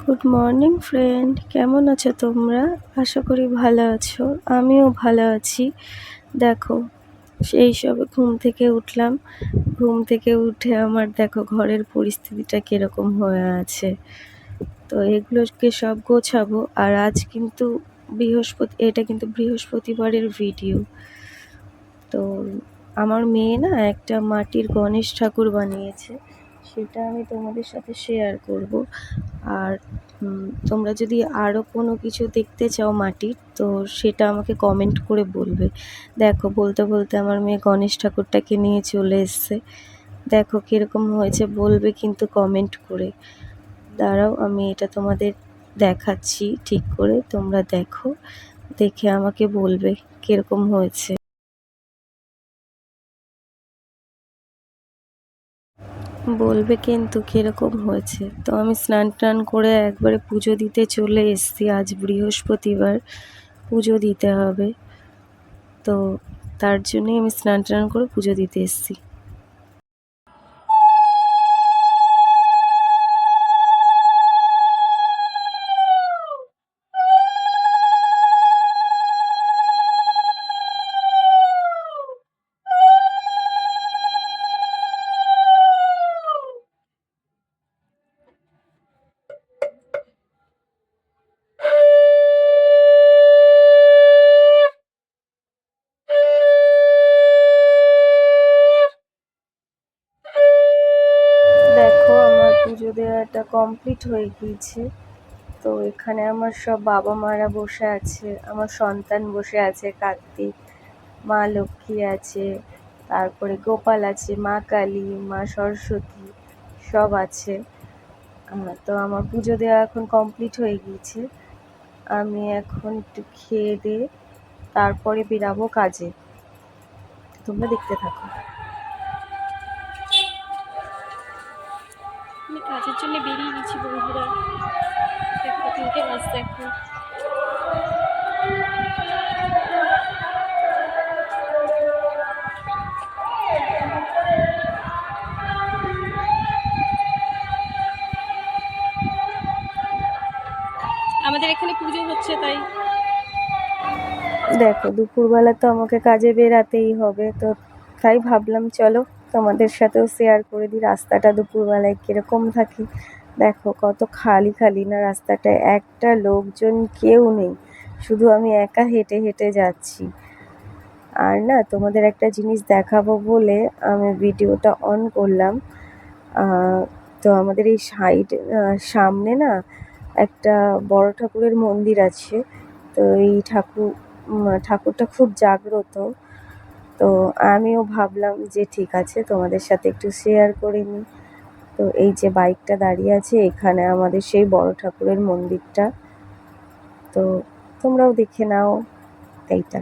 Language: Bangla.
গুড মর্নিং ফ্রেন্ড, কেমন আছো তোমরা? আশা করি ভালো আছো। আমিও ভালো আছি। দেখো, সেই সবে ঘুম থেকে উঠলাম। ঘুম থেকে উঠে আমার দেখো ঘরের পরিস্থিতিটা কিরকম হয়ে আছে। তো এগুলোকে সব গোছাবো। আর আজ কিন্তু এটা কিন্তু বৃহস্পতিবারের ভিডিও। তো আমার মেয়ে না একটা মাটির গণেশ ঠাকুর বানিয়েছে, সেটা আমি তোমাদের সাথে শেয়ার করব। আর তোমরা যদি আরও কোনো কিছু দেখতে চাও মাটির, তো সেটা আমাকে কমেন্ট করে বলবে। দেখো, বলতে বলতে আমার মেয়ে গণেশ ঠাকুরটাকে নিয়ে চলে এসছে। দেখো কীরকম হয়েছে, বলবে কিন্তু কমেন্ট করে। দাঁড়াও, আমি এটা তোমাদের দেখাচ্ছি ঠিক করে, তোমরা দেখো, দেখে আমাকে বলবে কীরকম হয়েছে। বলবে কিন্তু কীরকম হয়েছে। তো আমি স্নান টান করে একবারে পুজো দিতে চলে এসেছি। আজ বৃহস্পতিবার, পুজো দিতে হবে। তো তার জন্যই আমি স্নান টান করে পুজো দিতে এসেছি। দেখো, আমার পুজো দেওয়াটা কমপ্লিট হয়ে গিয়েছে। তো এখানে আমার সব বাবা মারা বসে আছে, আমার সন্তান বসে আছে, কার্তিক, মা লক্ষ্মী আছে, তারপরে গোপাল আছে, মা কালী, মা সরস্বতী সব আছে। তো আমার পুজো দেওয়া এখন কমপ্লিট হয়ে গিয়েছে। আমি এখন একটু খেয়ে দিয়ে তারপরে বেরাবো কাজে। তোমরা দেখতে থাকো। আমি কাজের জন্য বেরিয়ে গেছি বন্ধুরা। দেখো 3টে বাজতে এখন। আমাদের এখানে পুজো হচ্ছে তাই। দেখো, দুপুরবেলা তো আমাকে কাজে বেরাতেই হবে, তো তাই ভাবলাম চলো তোমাদের সাথেও শেয়ার করে দিই রাস্তাটা দুপুরবেলায় কীরকম থাকে। দেখো কত খালি খালি না রাস্তাটা, একটা লোকজন কেউ নেই, শুধু আমি একা হেঁটে হেঁটে যাচ্ছি। আর না, তোমাদের একটা জিনিস দেখাবো বলে আমি ভিডিওটা অন করলাম। তো আমাদের এই সামনে না একটা বড় ঠাকুরের মন্দির আছে। তো এই ঠাকুরটা খুব জাগ্রত। তো আমিও ভাবলাম যে ঠিক আছে, তোমাদের সাথে একটু শেয়ার করে নিই। তো এই যে বাইকটা দাঁড়িয়ে আছে, এখানে আমাদের সেই বড় ঠাকুরের মন্দিরটা। তো তোমরাও দেখে নাও এইটা।